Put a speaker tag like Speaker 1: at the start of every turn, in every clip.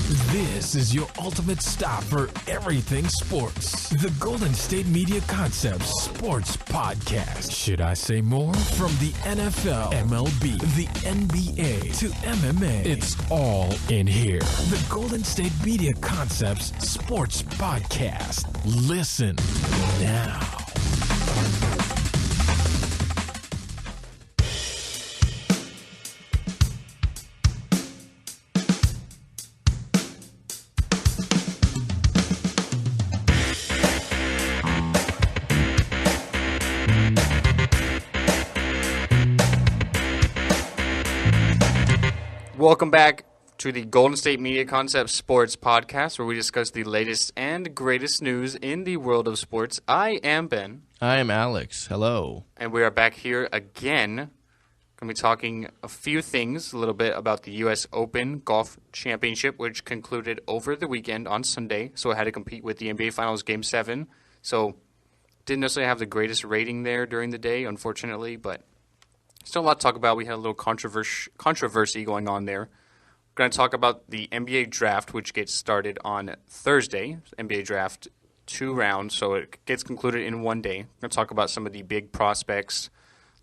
Speaker 1: This is your ultimate stop for everything sports. The Golden State Media Concepts Sports Podcast. Should I say more? From the NFL, MLB, the NBA to MMA, it's all in here. The Golden State Media Concepts Sports Podcast. Listen now.
Speaker 2: Welcome back to the Golden State Media Concepts Sports Podcast, where we discuss the latest and greatest news in the world of sports. I am Ben.
Speaker 3: I am Alex. Hello.
Speaker 2: And we are back here again. Going to be talking a few things, a little bit about the U.S. Open Golf Championship, which concluded over the weekend on Sunday. So it had to compete with the NBA Finals Game 7. So didn't necessarily have the greatest rating there during the day, unfortunately, but still a lot to talk about. We had a little controversy going on there. We're going to talk about the NBA Draft, which gets started on Thursday. NBA Draft, 2 rounds, so it gets concluded in one day. We're going to talk about some of the big prospects,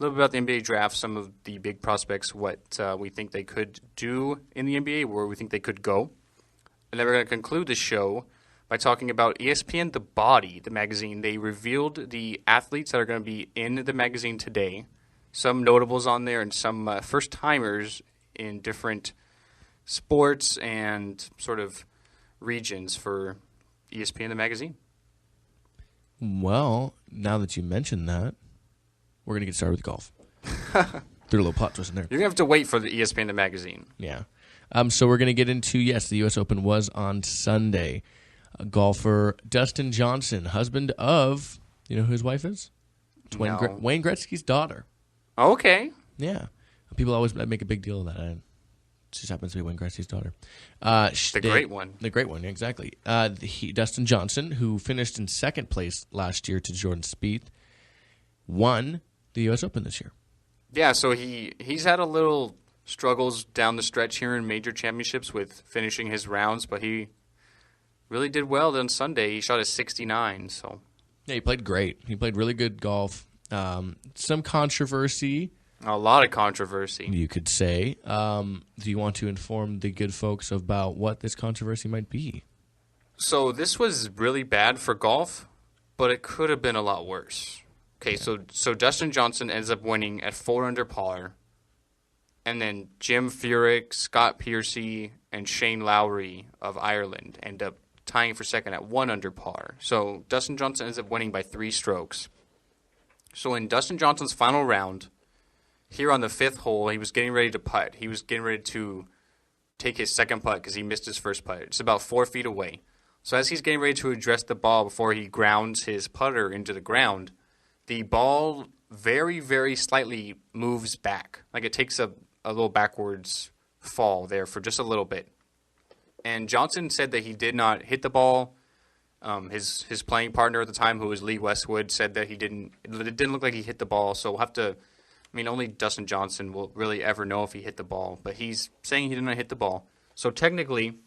Speaker 2: a little bit about the NBA Draft, some of the big prospects, what we think they could do in the NBA, where we think they could go. And then we're going to conclude the show by talking about ESPN The Body, the magazine. They revealed the athletes that are going to be in the magazine today. Some notables on there and some first-timers in different sports and sort of regions for ESPN the magazine.
Speaker 3: Well, now that you mentioned that, we're going to get started with golf. Threw a little plot twist in there.
Speaker 2: You're going to have to wait for the ESPN the magazine.
Speaker 3: Yeah. So we're going to get into, yes, the U.S. Open was on Sunday. Golfer Dustin Johnson, husband of, you know who his wife is?
Speaker 2: No.
Speaker 3: Wayne Gretzky's daughter.
Speaker 2: Okay.
Speaker 3: Yeah. People always make a big deal of that. It just happens to be Wayne Gretzky's daughter.
Speaker 2: The great one.
Speaker 3: The great one, exactly. Dustin Johnson, who finished in second place last year to Jordan Spieth, won the U.S. Open this year.
Speaker 2: Yeah, so he's had a little struggles down the stretch here in major championships with finishing his rounds, but he really did well on Sunday. He shot a 69, so.
Speaker 3: Yeah, he played great. He played really good golf. Some controversy.
Speaker 2: A lot of controversy.
Speaker 3: You could say. Do you want to inform the good folks about what this controversy might be?
Speaker 2: So this was really bad for golf, but it could have been a lot worse. Okay, so Dustin Johnson ends up winning at 4 under par, and then Jim Furyk, Scott Piercy, and Shane Lowry of Ireland end up tying for second at 1 under par. So Dustin Johnson ends up winning by 3 strokes. So in Dustin Johnson's final round, here on the 5th hole, he was getting ready to putt. He was getting ready to take his second putt because he missed his first putt. It's about 4 feet away. So as he's getting ready to address the ball before he grounds his putter into the ground, the ball very, very slightly moves back. Like it takes a little backwards fall there for just a little bit. And Johnson said that he did not hit the ball. His playing partner at the time, who was Lee Westwood, said that it didn't look like he hit the ball. So we'll have to, only Dustin Johnson will really ever know if he hit the ball. But he's saying he did not hit the ball. So technically,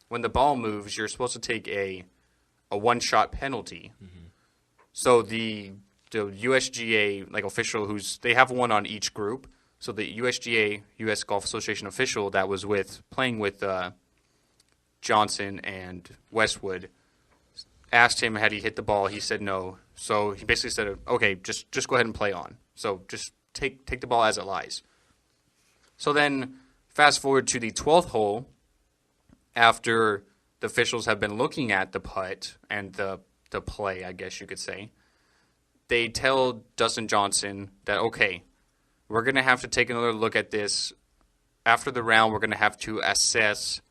Speaker 2: when the ball moves, you're supposed to take a one-shot penalty. Mm-hmm. So the USGA official they have one on each group. So the USGA, U.S. Golf Association official that was playing with Johnson and Westwood, asked him had he hit the ball. He said no. So he basically said, okay, just go ahead and play on. So just take the ball as it lies. So then fast forward to the 12th hole, after the officials have been looking at the putt and the play, I guess you could say, they tell Dustin Johnson that, okay, we're going to have to take another look at this. After the round, we're going to have to assess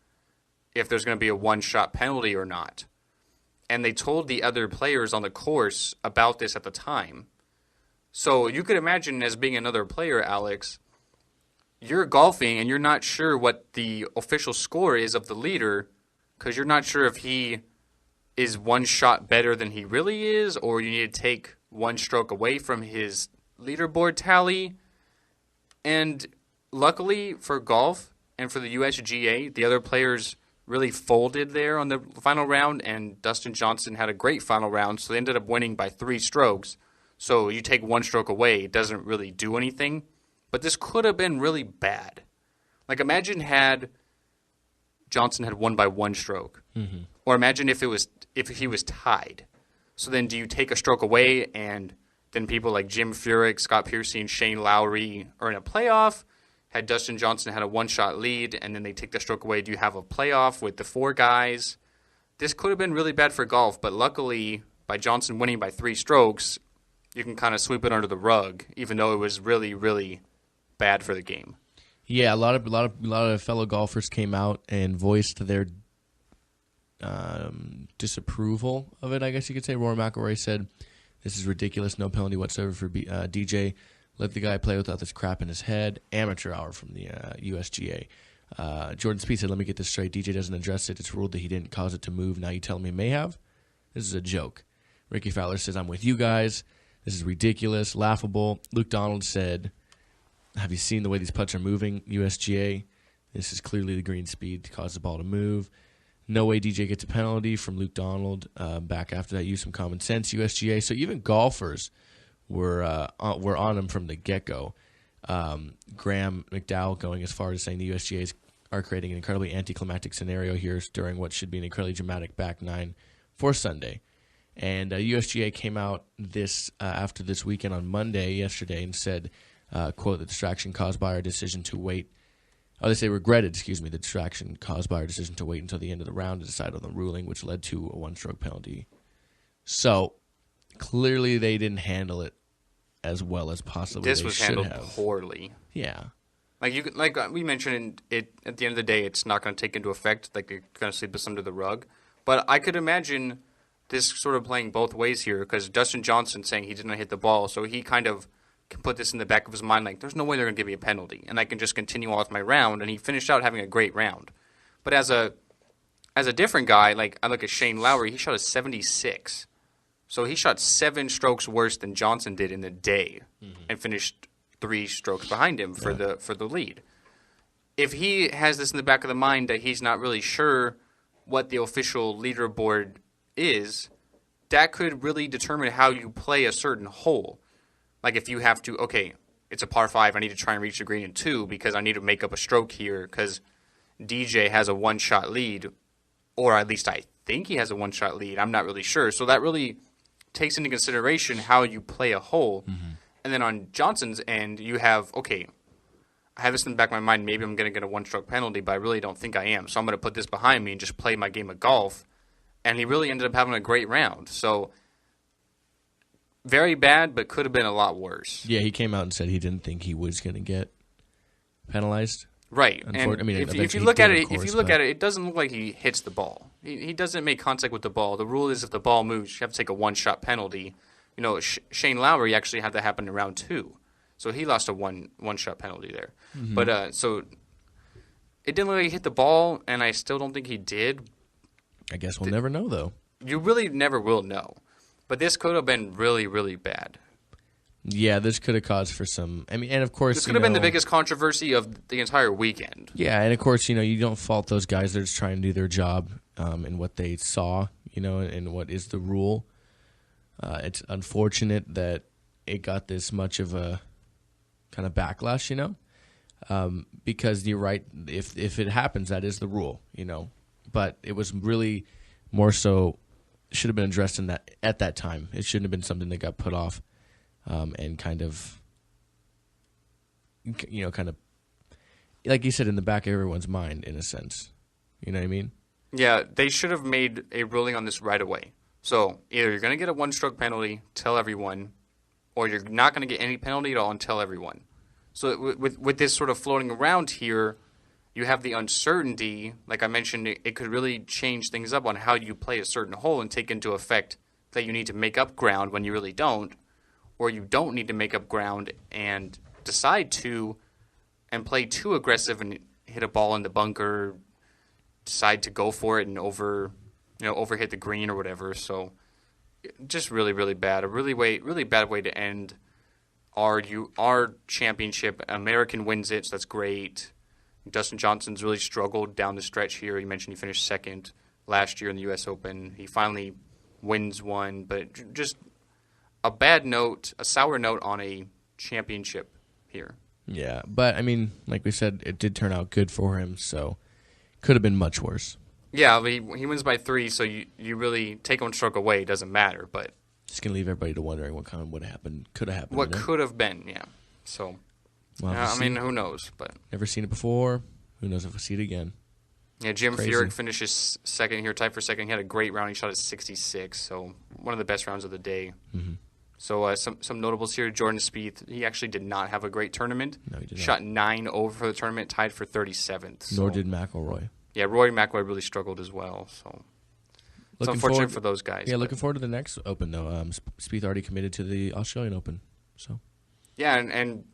Speaker 2: if there's going to be a one-shot penalty or not. And they told the other players on the course about this at the time. So you could imagine, as being another player, Alex, you're golfing and you're not sure what the official score is of the leader because you're not sure if he is one shot better than he really is, or you need to take one stroke away from his leaderboard tally. And luckily for golf and for the USGA, the other players really folded there on the final round, and Dustin Johnson had a great final round, so they ended up winning by 3 strokes. So you take 1 stroke away, it doesn't really do anything. But this could have been really bad. Like, imagine had Johnson had won by 1 stroke.
Speaker 3: Mm-hmm.
Speaker 2: Or imagine if he was tied. So then do you take a stroke away, and then people like Jim Furyk, Scott Piercy, and Shane Lowry are in a playoff? Had Dustin Johnson had a 1-shot lead, and then they take the stroke away, do you have a playoff with the 4 guys? This could have been really bad for golf, but luckily, by Johnson winning by 3 strokes, you can kind of sweep it under the rug, even though it was really, really bad for the game.
Speaker 3: Yeah, a lot of fellow golfers came out and voiced their disapproval of it, I guess you could say. Rory McIlroy said, "This is ridiculous. No penalty whatsoever for DJ. Let the guy play without this crap in his head." Amateur hour from the USGA. Jordan Spieth said, "Let me get this straight. DJ doesn't address it. It's ruled that he didn't cause it to move. Now you telling me he may have? This is a joke." Ricky Fowler says, "I'm with you guys. This is ridiculous, laughable." Luke Donald said, "Have you seen the way these putts are moving, USGA? This is clearly the green speed to cause the ball to move. No way DJ gets a penalty," from Luke Donald. Back after that, use some common sense, USGA. So even golfers were on him from the get-go. Graham McDowell going as far as saying the USGAs are creating an incredibly anticlimactic scenario here during what should be an incredibly dramatic back 9 for Sunday. And USGA came out after this weekend on Monday, yesterday, and said, quote, "The distraction caused by our decision to wait." They say regretted, the distraction caused by our decision to wait until the end of the round to decide on the ruling, which led to a 1-stroke penalty. So clearly they didn't handle it as well as possibly
Speaker 2: this
Speaker 3: they
Speaker 2: was
Speaker 3: should
Speaker 2: handled
Speaker 3: have.
Speaker 2: Poorly.
Speaker 3: Yeah.
Speaker 2: Like we mentioned, it at the end of the day, it's not going to take into effect. Like, you're going to sweep this under the rug. But I could imagine this sort of playing both ways here, because Dustin Johnson saying he didn't hit the ball, so he kind of can put this in the back of his mind, like, there's no way they're going to give me a penalty, and I can just continue on with my round. And he finished out having a great round. But as a different guy, like, I look at Shane Lowry, he shot a 76. So he shot 7 strokes worse than Johnson did in the day, and finished 3 strokes behind him for the lead. If he has this in the back of the mind that he's not really sure what the official leaderboard is, that could really determine how you play a certain hole. Like, if you have to, okay, it's a par 5, I need to try and reach the green in 2 because I need to make up a stroke here because DJ has a 1-shot lead, or at least I think he has a 1-shot lead. I'm not really sure. So that really takes into consideration how you play a hole. Mm-hmm. And then on Johnson's end, you have, okay, I have this in the back of my mind, maybe I'm going to get a 1-stroke penalty, but I really don't think I am. So I'm going to put this behind me and just play my game of golf. And he really ended up having a great round. So very bad, but could have been a lot worse.
Speaker 3: Yeah, he came out and said he didn't think he was going to get penalized.
Speaker 2: Right. And if you look at it, it doesn't look like he hits the ball. He doesn't make contact with the ball. The rule is if the ball moves, you have to take a 1-shot penalty. You know, Shane Lowry actually had that happen in round 2. So he lost a one-shot penalty there. Mm-hmm. But so it didn't look like he hit the ball, and I still don't think he did.
Speaker 3: I guess we'll never know, though.
Speaker 2: You really never will know. But this could have been really, really bad.
Speaker 3: Yeah, this could have caused for some. I mean, and of course,
Speaker 2: this could have been the biggest controversy of the entire weekend.
Speaker 3: Yeah, and of course, you don't fault those guys. They're just trying to do their job in what they saw, and what is the rule. It's unfortunate that it got this much of a kind of backlash, because you're right. If it happens, that is the rule, But it was really more so should have been addressed at that time. It shouldn't have been something that got put off. And kind of, like you said, in the back of everyone's mind, in a sense. You know what I mean?
Speaker 2: Yeah, they should have made a ruling on this right away. So either you're going to get a 1-stroke penalty, tell everyone, or you're not going to get any penalty at all and tell everyone. So with this sort of floating around here, you have the uncertainty. Like I mentioned, it could really change things up on how you play a certain hole and take into effect that you need to make up ground when you really don't. Or you don't need to make up ground and decide to and play too aggressive and hit a ball in the bunker, decide to go for it and overhit the green or whatever. So just really, really bad. A really bad way to end our championship. American wins it, so that's great. Dustin Johnson's really struggled down the stretch here. You mentioned he finished second last year in the U.S. Open. He finally wins one, but just a bad note, a sour note on a championship here.
Speaker 3: Yeah, but, I mean, like we said, it did turn out good for him, so could have been much worse.
Speaker 2: Yeah, he wins by 3, so you really take one stroke away. It doesn't matter, but
Speaker 3: just going to leave everybody to wondering what kind of would have happened, could have happened.
Speaker 2: What could have been, yeah. So, I mean, who knows? But
Speaker 3: never seen it before. Who knows if we'll see it again.
Speaker 2: Yeah, Jim Furyk finishes second here, tied for second. He had a great round. He shot at 66, so one of the best rounds of the day. Mm-hmm. So some notables here. Jordan Spieth, he actually did not have a great tournament.
Speaker 3: No, he did not.
Speaker 2: Shot 9 over for the tournament, tied for 37th.
Speaker 3: Nor did McIlroy.
Speaker 2: Yeah, Rory McIlroy really struggled as well. So it's unfortunate for those guys.
Speaker 3: Yeah, looking forward to the next Open, though. Spieth already committed to the Australian Open. So
Speaker 2: yeah, and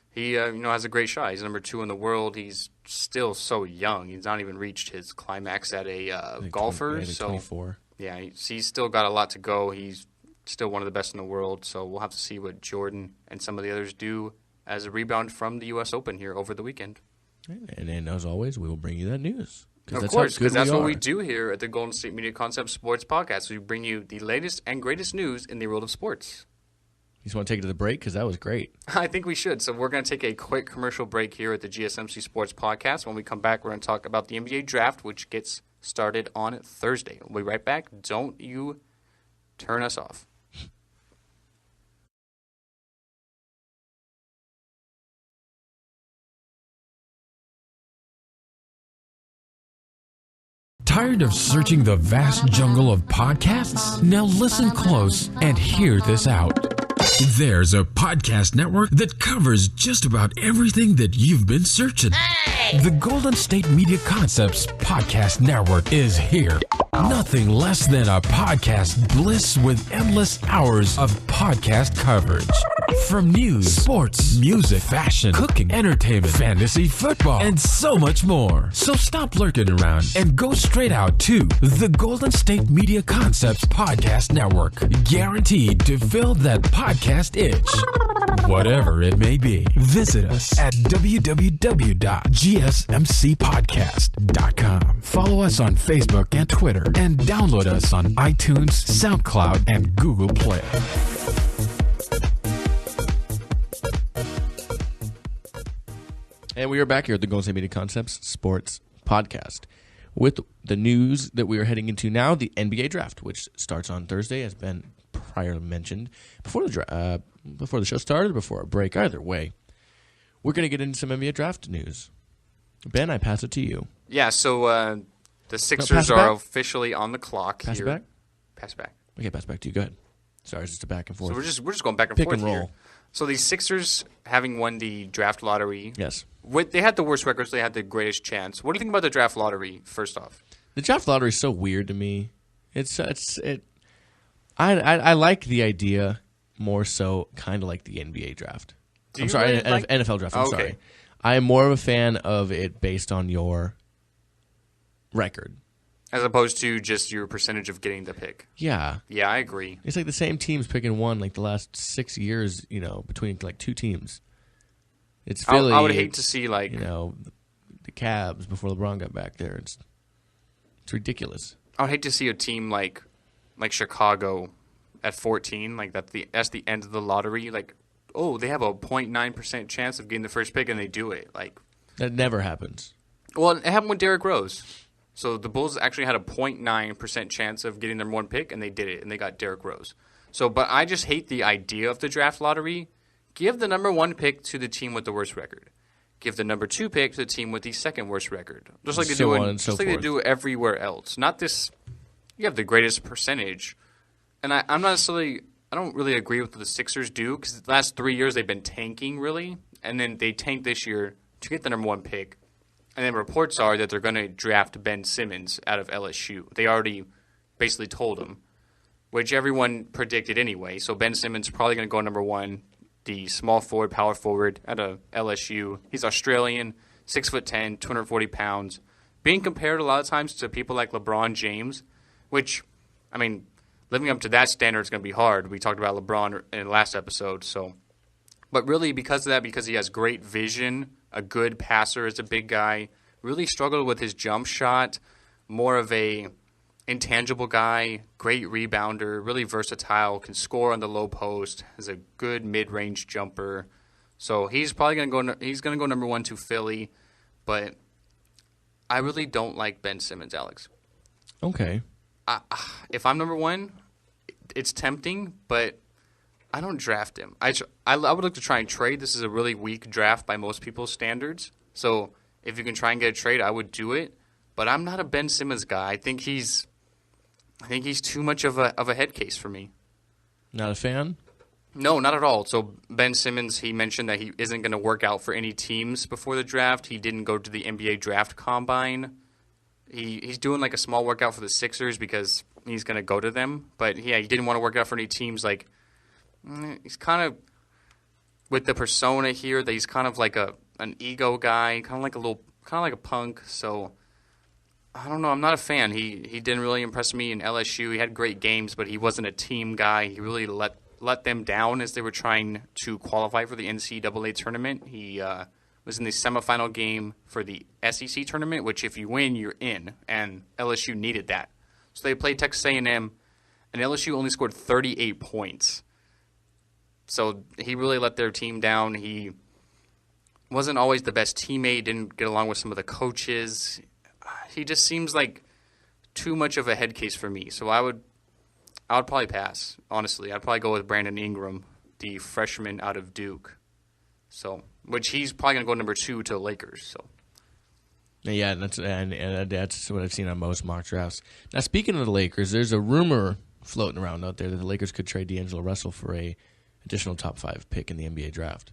Speaker 2: he has a great shot. He's number 2 in the world. He's still so young. He's not even reached his climax at a golfer.
Speaker 3: 24.
Speaker 2: Yeah, he's still got a lot to go. He's still one of the best in the world. So we'll have to see what Jordan and some of the others do as a rebound from the U.S. Open here over the weekend.
Speaker 3: And as always, we will bring you that news.
Speaker 2: Of course, because that's what we do here at the Golden State Media Concept Sports Podcast. We bring you the latest and greatest news in the world of sports.
Speaker 3: You just want to take it to the break? Because that was great.
Speaker 2: I think we should. So we're going to take a quick commercial break here at the GSMC Sports Podcast. When we come back, we're going to talk about the NBA Draft, which gets started on Thursday. We'll be right back. Don't you turn us off.
Speaker 1: Tired of searching the vast jungle of podcasts? Now listen close and hear this out. There's a podcast network that covers just about everything that you've been searching. Hey! The Golden State Media Concepts Podcast Network is here. Nothing less than a podcast bliss with endless hours of podcast coverage. From news, sports, music, fashion, cooking, entertainment, fantasy, football, and so much more. So stop lurking around and go straight out to the Golden State Media Concepts Podcast Network. Guaranteed to fill that podcast itch. Whatever it may be. Visit us at www.gsmcpodcast.com. Follow us on Facebook and Twitter, and download us on iTunes, SoundCloud, and Google Play.
Speaker 3: And we are back here at the Golden State Media Concepts Sports Podcast with the news that we are heading into now, the NBA Draft, which starts on Thursday, as Ben prior mentioned. Before the show started, before a break, either way, we're going to get into some NBA Draft news. Ben, I pass it to you.
Speaker 2: Yeah, so the Sixers are officially on the clock.
Speaker 3: Pass
Speaker 2: here.
Speaker 3: it back?
Speaker 2: Pass it back.
Speaker 3: Okay, pass it back to you. Go ahead. Sorry, it's just a back and forth.
Speaker 2: So we're just going back and
Speaker 3: Pick
Speaker 2: forth
Speaker 3: and roll.
Speaker 2: here. So the Sixers, having won the draft lottery,
Speaker 3: yes,
Speaker 2: they had the worst record, so they had the greatest chance. What do you think about the draft lottery? First off,
Speaker 3: the draft lottery is so weird to me. I like the idea more so, kind of like the NBA draft. NFL draft. I'm sorry. I am more of a fan of it based on your record.
Speaker 2: As opposed to just your percentage of getting the pick.
Speaker 3: Yeah.
Speaker 2: Yeah, I agree.
Speaker 3: It's like the same teams picking one like the last 6 years, between like two teams. It's Philly.
Speaker 2: I would hate to see like
Speaker 3: the Cavs before LeBron got back there. It's ridiculous.
Speaker 2: I would hate to see a team like Chicago at 14, like that's the end of the lottery. Like, oh, they have a 0.9% chance of getting the first pick, and they do it. Like
Speaker 3: that never happens.
Speaker 2: Well, it happened with Derrick Rose. So the Bulls actually had a 0.9% chance of getting their one pick, and they did it, and they got Derrick Rose. But I just hate the idea of the draft lottery. Give the number 1 pick to the team with the worst record. Give the number 2 pick to the team with the second worst record. Just like they do everywhere else. Not this. You have the greatest percentage, and I don't really agree with what the Sixers do because the last 3 years they've been tanking really, and then they tanked this year to get the number 1 pick. And then reports are that they're going to draft Ben Simmons out of LSU. They already basically told him, which everyone predicted anyway. So Ben Simmons is probably going to go number 1, the small forward, power forward out of LSU. He's Australian, 6'10", 240 pounds. Being compared a lot of times to people like LeBron James, which, I mean, living up to that standard is going to be hard. We talked about LeBron in the last episode. But really because of that, because he has great vision a good passer as a big guy. Really struggled with his jump shot. More of a intangible guy, great rebounder, really versatile, can score on the low post, has a good mid-range jumper. So he's probably going to go number 1 to Philly, but I really don't like Ben Simmons, Alex.
Speaker 3: Okay.
Speaker 2: If I'm number 1, it's tempting, but I don't draft him. I would like to try and trade. This is a really weak draft by most people's standards. So if you can try and get a trade, I would do it. But I'm not a Ben Simmons guy. I think he's too much of a head case for me.
Speaker 3: Not a fan?
Speaker 2: No, not at all. So Ben Simmons, he mentioned that he isn't going to work out for any teams before the draft. He didn't go to the NBA draft combine. He's doing like a small workout for the Sixers because he's going to go to them. But yeah, he didn't want to work out for any teams. Like he's kind of with the persona here that he's kind of like an ego guy, kind of like a punk. So I don't know. I'm not a fan. He didn't really impress me in LSU. He had great games, but he wasn't a team guy. He really let them down as they were trying to qualify for the NCAA tournament. He was in the semifinal game for the SEC tournament, which if you win, you're in, and LSU needed that. So they played Texas A&M, and LSU only scored 38 points. So he really let their team down. He wasn't always the best teammate, didn't get along with some of the coaches. He just seems like too much of a head case for me. So I would probably pass, honestly. I'd probably go with Brandon Ingram, the freshman out of Duke. So, which he's probably going to go number 2 to the Lakers. So,
Speaker 3: yeah, that's what I've seen on most mock drafts. Now, speaking of the Lakers, there's a rumor floating around out there that the Lakers could trade D'Angelo Russell for a additional top 5 pick in the NBA draft.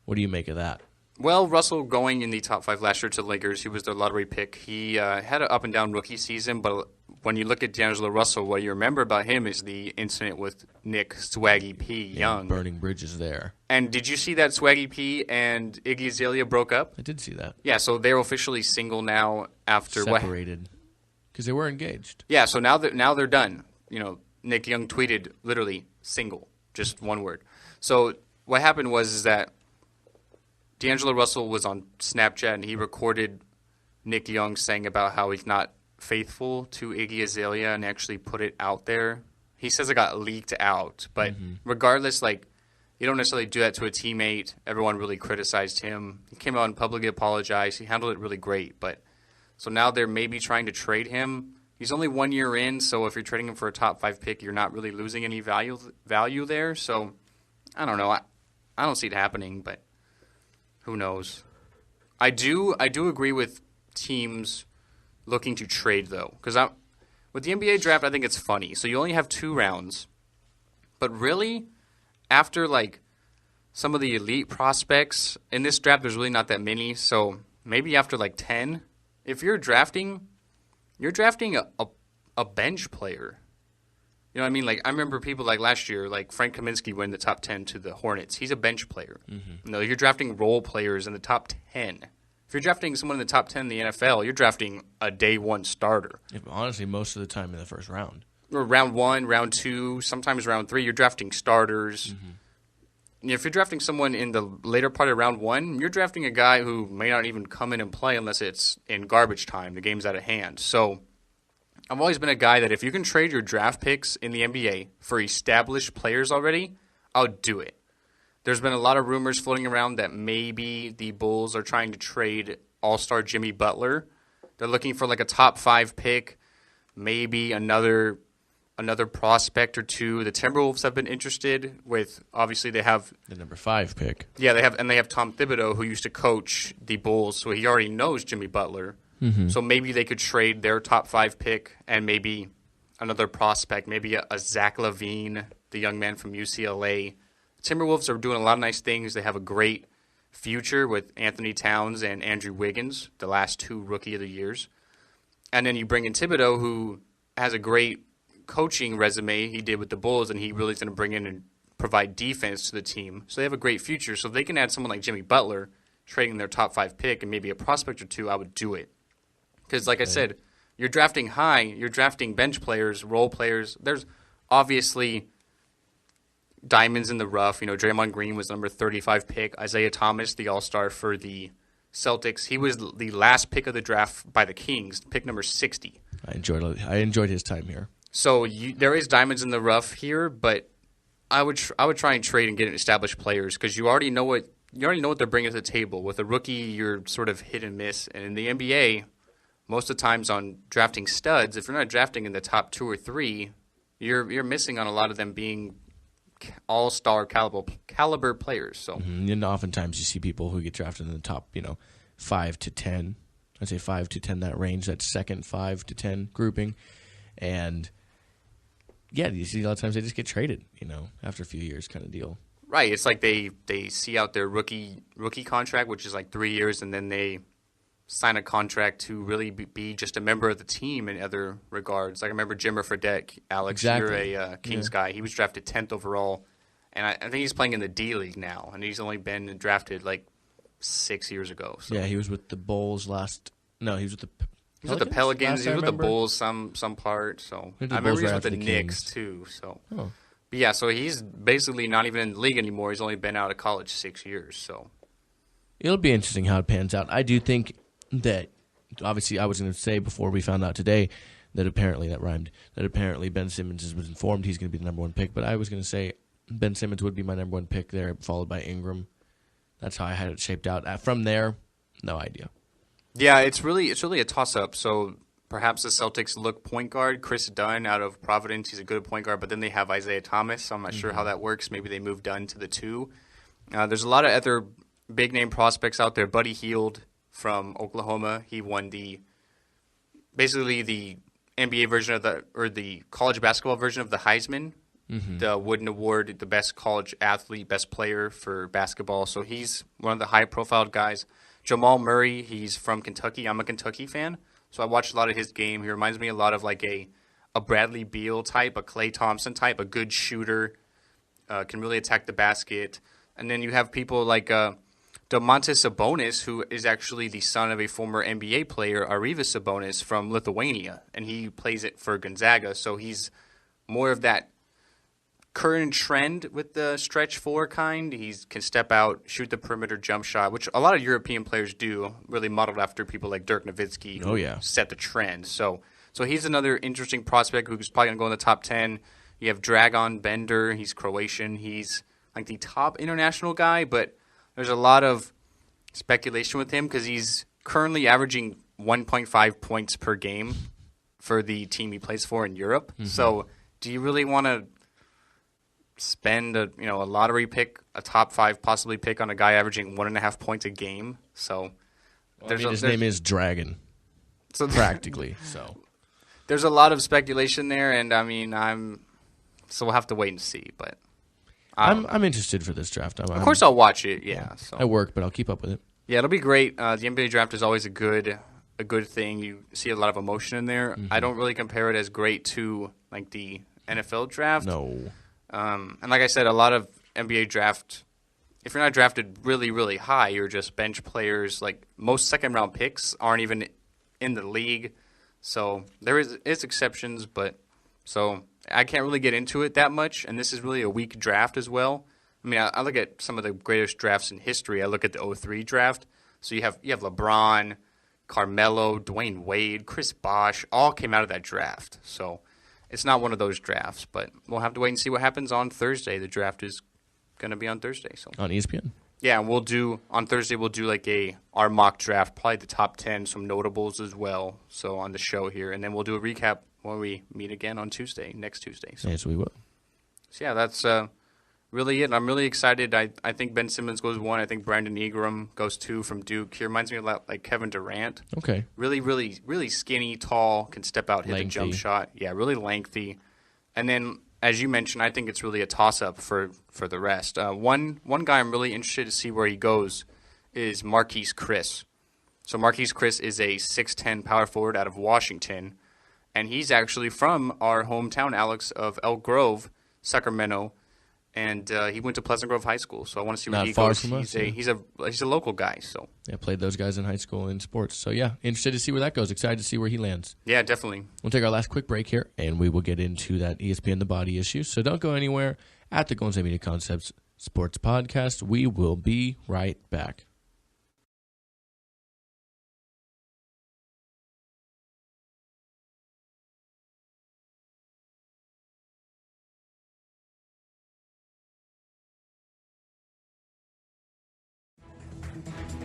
Speaker 3: What do you make of that?
Speaker 2: Well, Russell going in the top 5 last year to the Lakers, he was their lottery pick. He had an up-and-down rookie season, but when you look at D'Angelo Russell, what you remember about him is the incident with Nick Swaggy P. Young.
Speaker 3: Burning bridges there.
Speaker 2: And did you see that Swaggy P and Iggy Azalea broke up?
Speaker 3: I did see that.
Speaker 2: Yeah, so they're officially single now after
Speaker 3: separated because they were engaged.
Speaker 2: Yeah, so now they're done. You know, Nick Young tweeted literally single, just one word. So what happened was that D'Angelo Russell was on Snapchat and he recorded Nick Young saying about how he's not faithful to Iggy Azalea and actually put it out there. He says it got leaked out, but regardless, like, you don't necessarily do that to a teammate. Everyone really criticized him. He came out and publicly apologized. He handled it really great, but so now they're maybe trying to trade him. He's only 1 year in, so if you're trading him for a top 5 pick, you're not really losing any value there. So I don't know. I don't see it happening, but who knows? I do agree with teams looking to trade, though, because with the NBA draft, I think it's funny. So you only have 2 rounds, but really, after like some of the elite prospects in this draft, there's really not that many. So maybe after like 10, if you're drafting a bench player. You know what I mean? Like, I remember people like last year, like Frank Kaminsky went in the top 10 to the Hornets. He's a bench player. Mm-hmm. No, you're drafting role players in the top 10. If you're drafting someone in the top 10 in the NFL, you're drafting a day 1 starter.
Speaker 3: Honestly, most of the time in the first round.
Speaker 2: Or round 1, round 2, sometimes round 3, you're drafting starters. Mm-hmm. If you're drafting someone in the later part of round 1, you're drafting a guy who may not even come in and play unless it's in garbage time. The game's out of hand. So I've always been a guy that if you can trade your draft picks in the NBA for established players already, I'll do it. There's been a lot of rumors floating around that maybe the Bulls are trying to trade All-Star Jimmy Butler. They're looking for like a top 5 pick, maybe another prospect or 2. The Timberwolves have been interested with, obviously they have
Speaker 3: the number 5 pick.
Speaker 2: Yeah, they have Tom Thibodeau, who used to coach the Bulls, so he already knows Jimmy Butler. Mm-hmm. So maybe they could trade their top 5 pick and maybe another prospect, maybe a Zach LaVine, the young man from UCLA. Timberwolves are doing a lot of nice things. They have a great future with Anthony Towns and Andrew Wiggins, the last 2 Rookie of the Years. And then you bring in Thibodeau, who has a great coaching resume he did with the Bulls, and he really is going to bring in and provide defense to the team. So they have a great future. So if they can add someone like Jimmy Butler, trading their top 5 pick and maybe a prospect or 2, I would do it. Because, like I said, you're drafting high, you're drafting bench players, role players. There's obviously diamonds in the rough. Draymond Green was number 35 pick. Isaiah Thomas, the All-Star for the Celtics, he was the last pick of the draft by the Kings, pick number 60.
Speaker 3: I enjoyed his time here.
Speaker 2: So there is diamonds in the rough here, but I would try and trade and get established players because you already know what they're bringing to the table. With a rookie, you're sort of hit and miss, and in the NBA, most of the times on drafting studs, if you're not drafting in the top 2 or 3, you're missing on a lot of them being all-star caliber players. So
Speaker 3: and oftentimes you see people who get drafted in the top 5 to 10. I'd say 5 to 10, that range, that second 5 to 10 grouping, and yeah, you see a lot of times they just get traded, after a few years, kind of deal.
Speaker 2: Right, it's like they see out their rookie contract, which is like 3 years, and then they sign a contract to really be just a member of the team in other regards. Like I remember Jimmer Fredette, Alex,
Speaker 3: Exactly.
Speaker 2: You're a Kings guy. He was drafted 10th overall, and I think he's playing in the D League now, and he's only been drafted like 6 years ago. So.
Speaker 3: Yeah, he was with the Bulls he was with the
Speaker 2: He was with the Pelicans. He was with the
Speaker 3: remember.
Speaker 2: Bulls some part. So
Speaker 3: Went
Speaker 2: I
Speaker 3: to the
Speaker 2: remember
Speaker 3: Bulls
Speaker 2: he was
Speaker 3: right
Speaker 2: with the
Speaker 3: after the
Speaker 2: Knicks
Speaker 3: Kings.
Speaker 2: too. So,
Speaker 3: Oh.
Speaker 2: but yeah, so he's basically not even in the league anymore. He's only been out of college 6 years. So
Speaker 3: It'll be interesting how it pans out. I do think that, obviously, I was going to say before we found out today that apparently Ben Simmons was informed he's going to be the number 1 pick, but I was going to say Ben Simmons would be my number 1 pick there, followed by Ingram. That's how I had it shaped out. From there, no idea.
Speaker 2: yeah, it's really a toss up. So perhaps the Celtics look point guard. Chris Dunn out of Providence, he's a good point guard, but then they have Isaiah Thomas. So I'm not sure how that works. Maybe they move Dunn to the 2. There's a lot of other big name prospects out there. Buddy Hield from Oklahoma, he won basically the NBA version of the college basketball version of the Heisman, the Wooden Award, the best college athlete, best player for basketball. So he's one of the high-profile guys. Jamal Murray, he's from Kentucky. I'm a Kentucky fan, so I watched a lot of his game. He reminds me a lot of like a Bradley Beal type, a Klay Thompson type, a good shooter, can really attack the basket. And then you have people like Domantas Sabonis, who is actually the son of a former NBA player, Arvydas Sabonis, from Lithuania, and he plays it for Gonzaga. So he's more of that current trend with the stretch 4 kind. He can step out, shoot the perimeter jump shot, which a lot of European players do, really modeled after people like Dirk Nowitzki, who set the trend. So he's another interesting prospect who's probably going to go in the top 10. You have Dragan Bender. He's Croatian. He's like the top international guy, but there's a lot of speculation with him because he's currently averaging 1.5 points per game for the team he plays for in Europe. So do you really want to spend a lottery pick, a top 5 possibly pick on a guy averaging 1.5 points a game? So
Speaker 3: his name is Dragon,
Speaker 2: so
Speaker 3: practically. So
Speaker 2: there's a lot of speculation there, and so we'll have to wait and see. But
Speaker 3: I'm interested for this draft.
Speaker 2: Of course, I'll watch it. Yeah, so.
Speaker 3: I work, but I'll keep up with it.
Speaker 2: Yeah, it'll be great. The NBA draft is always a good thing. You see a lot of emotion in there. I don't really compare it as great to like the NFL draft.
Speaker 3: No.
Speaker 2: And like I said, a lot of NBA draft, if you're not drafted really, really high, you're just bench players. Like most second-round picks aren't even in the league. So there is exceptions, but so I can't really get into it that much. And this is really a weak draft as well. I mean, I look at some of the greatest drafts in history. I look at the 2003 draft. So you have LeBron, Carmelo, Dwayne Wade, Chris Bosh, all came out of that draft. So it's not one of those drafts, but we'll have to wait and see what happens on Thursday. The draft is going to be on Thursday. So
Speaker 3: on ESPN.
Speaker 2: Yeah, and on Thursday we'll do like our mock draft, probably the top 10, some notables as well. So on the show here, and then we'll do a recap when we meet again on next Tuesday. So.
Speaker 3: Yes, we will.
Speaker 2: So yeah, that's really it. I'm really excited. I think Ben Simmons goes 1. I think Brandon Ingram goes 2 from Duke. He reminds me a lot like Kevin Durant.
Speaker 3: Okay.
Speaker 2: Really, really, really skinny, tall, can step out, hit the jump shot. Yeah, really lengthy. And then, as you mentioned, I think it's really a toss-up for the rest. One guy I'm really interested to see where he goes is Marquise Chris. So Marquise Chris is a 6'10 power forward out of Washington, and he's actually from our hometown, Alex, of Elk Grove, Sacramento. And he went to Pleasant Grove High School, so I want to see where he goes.
Speaker 3: From us,
Speaker 2: he's a local guy, so
Speaker 3: yeah, played those guys in high school in sports. So yeah, interested to see where that goes. Excited to see where he lands.
Speaker 2: Yeah, definitely.
Speaker 3: We'll take our last quick break here, and we will get into that ESPN The Body issue. So don't go anywhere. at the Golden State Media Concepts Sports Podcast. We will be right back.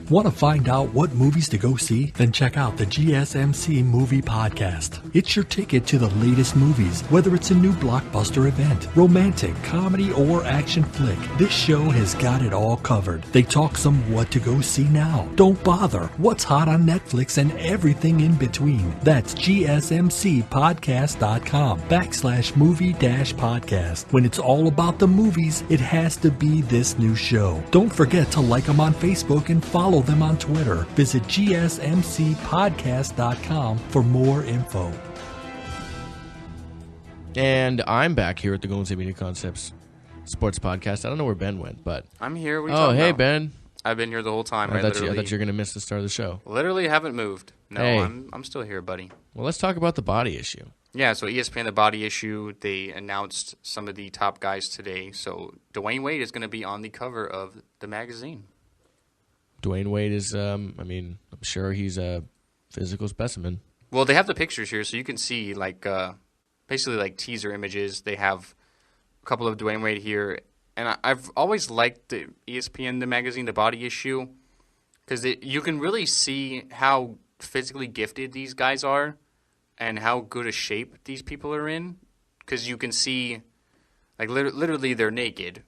Speaker 4: Want to find out what movies to go see? Then check out the GSMC Movie Podcast. It's your ticket to the latest movies, whether it's a new blockbuster event, romantic, comedy, or action flick. This show has got it all covered. They talk some what to go see now. Don't bother. What's hot on Netflix and everything in between. That's GSMCpodcast.com/movie-podcast. When it's all about the movies, it has to be this new show. Don't forget to like them on Facebook and follow them on Twitter. Visit GSMCpodcast.com for more info.
Speaker 3: And I'm back here at the Golden State Media Concepts Sports Podcast. I don't know where Ben went, but
Speaker 2: I'm here. What are you talking
Speaker 3: hey,
Speaker 2: about?
Speaker 3: Ben.
Speaker 2: I've been here the whole time.
Speaker 3: I thought you were going to miss the start of the show.
Speaker 2: Literally haven't moved. No,
Speaker 3: Hey.
Speaker 2: I'm still here, buddy.
Speaker 3: Well, let's talk about the body issue.
Speaker 2: Yeah, so ESPN The Body issue, they announced some of the top guys today. So Dwayne Wade is going to be on the cover of the magazine.
Speaker 3: Dwayne Wade is, I'm sure he's a physical specimen.
Speaker 2: Well, they have the pictures here, so you can see basically like teaser images. They have a couple of Dwayne Wade here, and I've always liked the ESPN The magazine, The Body issue, because you can really see how physically gifted these guys are and how good a shape these people are in, because you can see, like literally they're naked.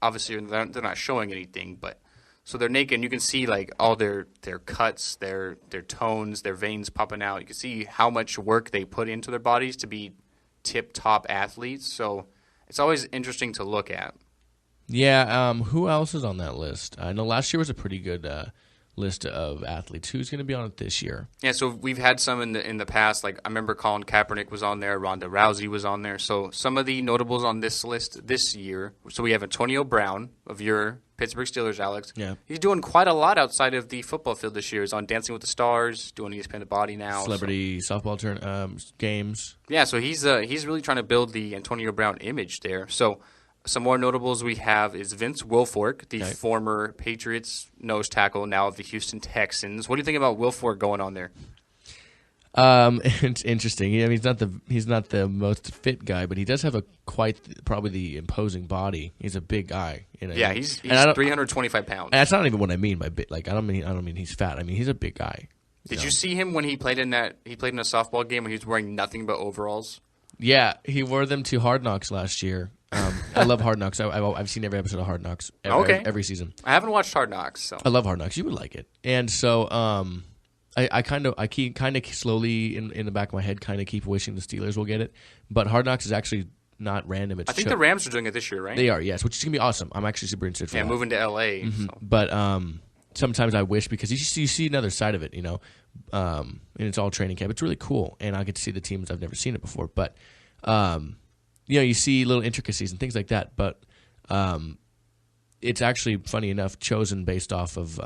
Speaker 2: Obviously, they're not showing anything, but. So they're naked, and you can see like all their cuts, their tones, their veins popping out. You can see how much work they put into their bodies to be tip-top athletes. So it's always interesting to look at.
Speaker 3: Yeah, who else is on that list? I know last year was a pretty good list of athletes. Who's going to be on it this year?
Speaker 2: Yeah, so we've had some in the past. Like I remember Colin Kaepernick was on there, Ronda Rousey was on there. So some of the notables on this list this year. So we have Antonio Brown of your Pittsburgh Steelers, Alex.
Speaker 3: Yeah.
Speaker 2: He's doing quite a lot outside of the football field this year. He's on Dancing with the Stars, doing ESPN The Body now.
Speaker 3: Celebrity softball games.
Speaker 2: Yeah, so he's really trying to build the Antonio Brown image there. So some more notables we have is Vince Wilfork, the former Patriots nose tackle, now of the Houston Texans. What do you think about Wilfork going on there?
Speaker 3: It's interesting. I mean, he's not the most fit guy, but he does have probably the imposing body. He's a big guy.
Speaker 2: Yeah, he's 325 pounds.
Speaker 3: And that's not even what I mean by big. Like I don't mean he's fat. I mean he's a big guy.
Speaker 2: Did you see him when he played in a softball game when he was wearing nothing but overalls?
Speaker 3: Yeah, he wore them to Hard Knocks last year. I love Hard Knocks. I've seen every episode of Hard Knocks every season.
Speaker 2: I haven't watched Hard Knocks, so
Speaker 3: I love Hard Knocks. You would like it. And so I keep slowly in the back of my head keep wishing the Steelers will get it. But Hard Knocks is actually not random.
Speaker 2: I think the Rams are doing it this year, right?
Speaker 3: They are, yes, which is gonna be awesome. I'm actually super interested for that.
Speaker 2: Yeah, moving to LA.
Speaker 3: Mm-hmm.
Speaker 2: So.
Speaker 3: But sometimes I wish because you see another side of it, and it's all training camp. It's really cool, and I get to see the teams I've never seen it before. But you see little intricacies and things like that. But it's actually funny enough chosen based off of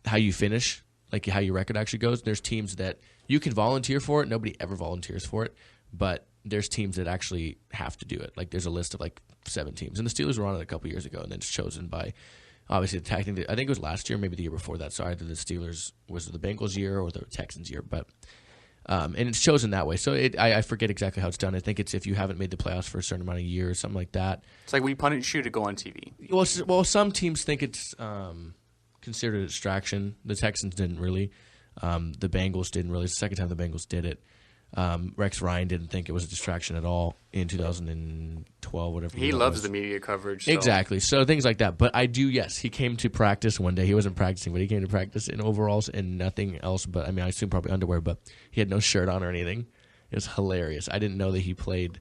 Speaker 3: how you finish, like how your record actually goes. There's teams that you can volunteer for it. Nobody ever volunteers for it, but there's teams that actually have to do it. Like there's a list of like 7 teams, and the Steelers were on it a couple years ago, and then it's chosen by obviously I think it was last year, maybe the year before that. So either the Steelers was the Bengals year or the Texans year, but and it's chosen that way. So I forget exactly how it's done. I think it's if you haven't made the playoffs for a certain amount of years, something like that.
Speaker 2: It's like we punt and shoot to go on TV.
Speaker 3: Well, some teams think it's considered a distraction. The Texans didn't really. The Bengals didn't really. It's the second time the Bengals did it. Rex Ryan didn't think it was a distraction at all in 2012, whatever.
Speaker 2: He loves the media coverage. So.
Speaker 3: Exactly. So things like that. But I do, yes. He came to practice one day. He wasn't practicing, but he came to practice in overalls and nothing else. But I mean, I assume probably underwear, but he had no shirt on or anything. It was hilarious. I didn't know that he played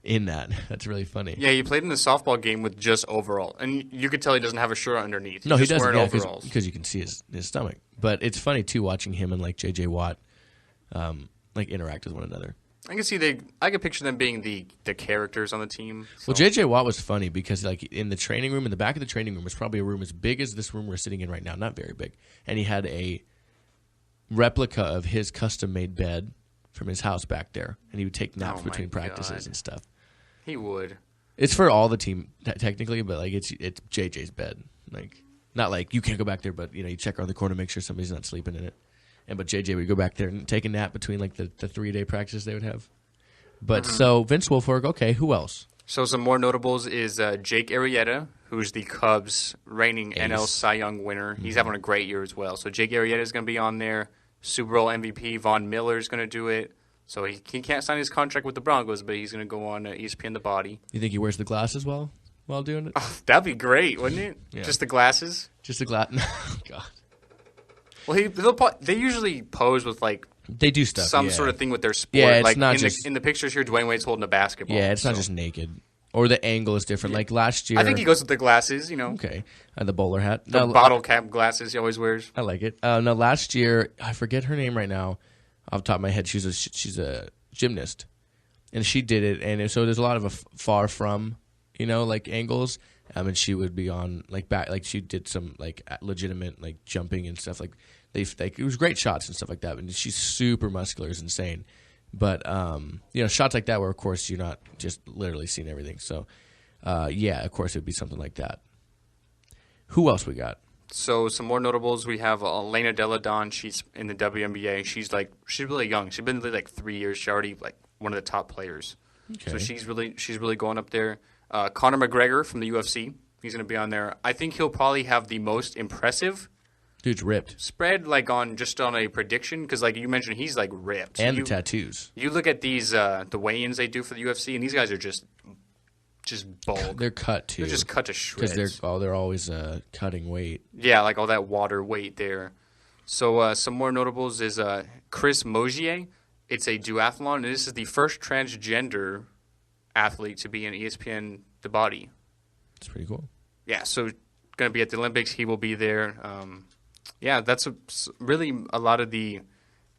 Speaker 3: in that. That's really funny.
Speaker 2: Yeah, he played in a softball game with just overall. And you could tell he doesn't have a shirt underneath.
Speaker 3: No, he
Speaker 2: just
Speaker 3: doesn't.
Speaker 2: wearing overalls.
Speaker 3: Because you can see his stomach. But it's funny, too, watching him and like J.J. Watt interact with one another.
Speaker 2: I can see I can picture them being the characters on the team. So.
Speaker 3: Well, J.J. Watt was funny because like in the training room, in the back of the training room was probably a room as big as this room we're sitting in right now, not very big. And he had a replica of his custom-made bed from his house back there. And he would take naps between practices and stuff.
Speaker 2: He would.
Speaker 3: It's for all the team technically, but like it's JJ's bed. Like not like you can't go back there, but you check around the corner, make sure somebody's not sleeping in it. But JJ would go back there and take a nap between like the 3-day practice they would have. But so Vince Wilfork, okay, who else?
Speaker 2: So some more notables is Jake Arrieta, who's the Cubs' reigning
Speaker 3: Ace.
Speaker 2: NL Cy Young winner. He's having a great year as well. So Jake Arrieta is going to be on there. Super Bowl MVP Von Miller is going to do it. So he can't sign his contract with the Broncos, but he's going to go on ESPN The Body.
Speaker 3: You think he wears the glasses while doing it?
Speaker 2: Oh, that'd be great, wouldn't it?
Speaker 3: Yeah.
Speaker 2: Just the glasses?
Speaker 3: Just the glass? Oh, God.
Speaker 2: Well, they usually pose with like
Speaker 3: They do stuff.
Speaker 2: some
Speaker 3: yeah.
Speaker 2: sort of thing with their sport.
Speaker 3: Yeah, it's
Speaker 2: like
Speaker 3: not
Speaker 2: in
Speaker 3: just-
Speaker 2: in the pictures here, Dwayne Wade's holding a basketball.
Speaker 3: Yeah, it's not just naked. Or the angle is different. Like last year.
Speaker 2: I think he goes with the glasses,
Speaker 3: Okay. The bowler hat.
Speaker 2: The bottle cap glasses he always wears.
Speaker 3: I like it. No, last year, I forget her name right now off the top of my head. She's a gymnast. And she did it. And so there's a lot of far from, like angles. And she would be on like back, like she did some like legitimate like jumping and stuff like it was great shots and stuff like that. And she's super muscular, is insane. But shots like that where of course you're not just literally seeing everything. So of course it would be something like that. Who else we got?
Speaker 2: So some more notables. We have Elena Delle Donne. She's in the WNBA. She's really young. She's been in the league like 3 years. She's already like one of the top players.
Speaker 3: Okay.
Speaker 2: So she's really going up there. Conor McGregor from the UFC. He's going to be on there. I think he'll probably have the most impressive
Speaker 3: Dude's ripped.
Speaker 2: spread, like on a prediction, because like you mentioned, he's like ripped.
Speaker 3: And the tattoos.
Speaker 2: You look at these the weigh-ins they do for the UFC, and these guys are just bulk.
Speaker 3: They're cut too.
Speaker 2: They're just cut to shreds.
Speaker 3: Because they're always cutting weight.
Speaker 2: Yeah, like all that water weight there. So some more notables is Chris Mosier. It's a duathlon, and this is the first transgender athlete to be in ESPN The Body.
Speaker 3: It's pretty cool.
Speaker 2: Yeah, so going to be at the Olympics. He will be there. That's really a lot of the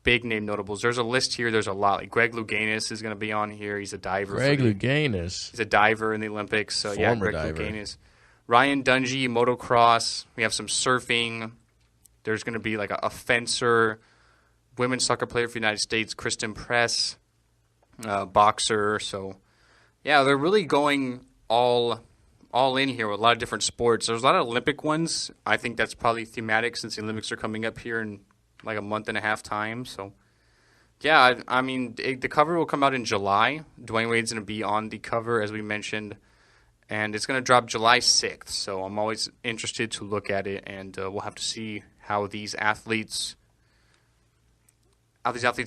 Speaker 2: big name notables. There's a list here. There's a lot. Like Greg Louganis is going to be on here. He's a diver.
Speaker 3: Greg Louganis.
Speaker 2: He's a diver in the Olympics. So
Speaker 3: Former
Speaker 2: Greg
Speaker 3: diver.
Speaker 2: Louganis. Ryan Dungey, motocross. We have some surfing. There's going to be like a fencer, women's soccer player for the United States, Kristen Press, boxer. So, yeah, they're really going all in here with a lot of different sports. There's a lot of Olympic ones. I think that's probably thematic since the Olympics are coming up here in like a month and a half time. So, yeah, I mean, the cover will come out in July. Dwayne Wade's going to be on the cover, as we mentioned, and it's going to drop July 6th. So I'm always interested to look at it, and we'll have to see how these athletes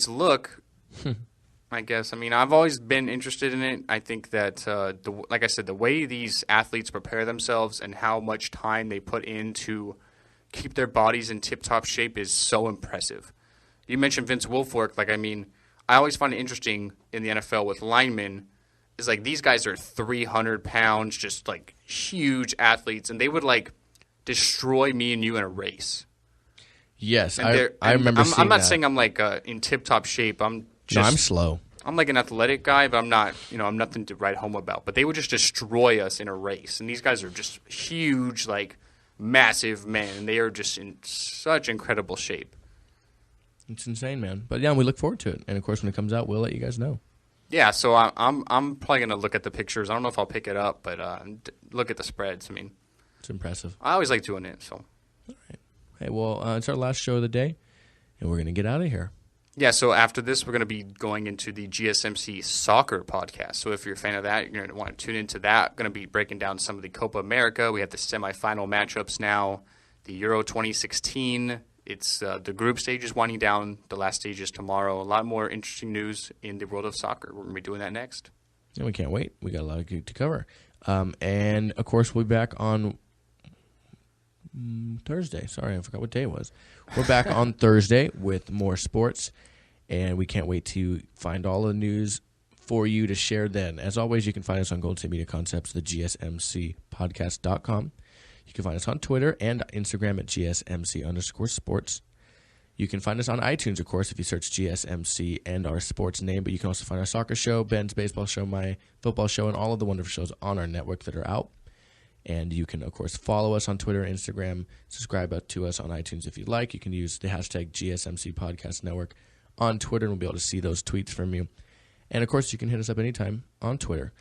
Speaker 2: look. I guess. I mean, I've always been interested in it. I think that, like I said, the way these athletes prepare themselves and how much time they put in to keep their bodies in tip-top shape is so impressive. You mentioned Vince Wilfork. Like, I mean, I always find it interesting in the NFL with linemen is like these guys are 300 pounds, just like huge athletes, and they would like destroy me and you in a race.
Speaker 3: Yes,
Speaker 2: And
Speaker 3: I remember seeing
Speaker 2: I'm not
Speaker 3: that.
Speaker 2: saying I'm like in tip-top shape. I'm
Speaker 3: slow.
Speaker 2: I'm like an athletic guy, but I'm not, I'm nothing to write home about. But they would just destroy us in a race. And these guys are just huge, like massive men. And they are just in such incredible shape.
Speaker 3: It's insane, man. But yeah, we look forward to it. And of course, when it comes out, we'll let you guys know.
Speaker 2: Yeah, so I'm probably going to look at the pictures. I don't know if I'll pick it up, but look at the spreads. I mean,
Speaker 3: It's impressive.
Speaker 2: I always like doing it. So,
Speaker 3: All right. Hey, well, it's our last show of the day, and we're going to get out of here.
Speaker 2: yeah, so after this, we're going to be going into the GSMC soccer podcast. So if you're a fan of that, you're going to want to tune into that. Going to be breaking down some of the Copa America. We have the semifinal matchups now. The Euro 2016. It's the group stage is winding down. The last stage is tomorrow. A lot more interesting news in the world of soccer. We're going to be doing that next.
Speaker 3: And we can't wait. We got a lot to cover. And, of course, we'll be back on Thursday. Sorry, I forgot what day it was. We're back on Thursday with more sports, and we can't wait to find all the news for you to share then. As always, you can find us on Golden State Media Concepts, the GSMCpodcast.com. You can find us on Twitter and Instagram at GSMC_sports. You can find us on iTunes, of course, if you search GSMC and our sports name, but you can also find our soccer show, Ben's baseball show, my football show, and all of the wonderful shows on our network that are out. And you can, of course, follow us on Twitter and Instagram, subscribe to us on iTunes if you'd like. You can use the hashtag GSMC Podcast Network on Twitter, and we'll be able to see those tweets from you. And, of course, you can hit us up anytime on Twitter.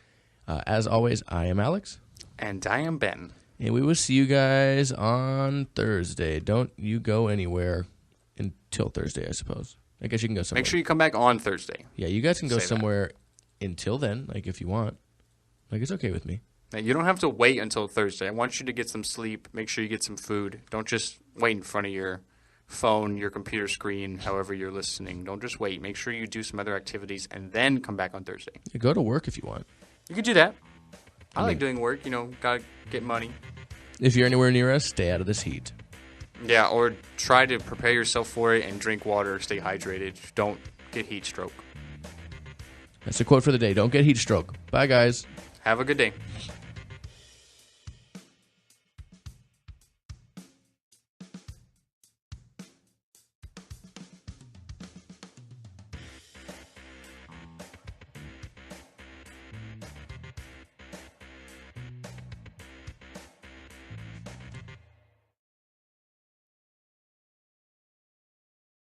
Speaker 3: As always, I am Alex.
Speaker 2: And I am Ben.
Speaker 3: And we will see you guys on Thursday. Don't you go anywhere until Thursday, I suppose. I guess you can go somewhere.
Speaker 2: Make sure you come back on Thursday.
Speaker 3: Yeah, you guys can go somewhere until then, like if you want. Like, it's okay with me.
Speaker 2: Now, you don't have to wait until Thursday. I want you to get some sleep. Make sure you get some food. Don't just wait in front of your phone, your computer screen, however you're listening. Don't just wait. Make sure you do some other activities and then come back on Thursday.
Speaker 3: You go to work if you want.
Speaker 2: You could do that. I like doing work. Gotta get money.
Speaker 3: If you're anywhere near us, stay out of this heat.
Speaker 2: Yeah, or try to prepare yourself for it and drink water. Stay hydrated. Don't get heat stroke.
Speaker 3: That's the quote for the day. Don't get heat stroke. Bye, guys.
Speaker 2: Have a good day.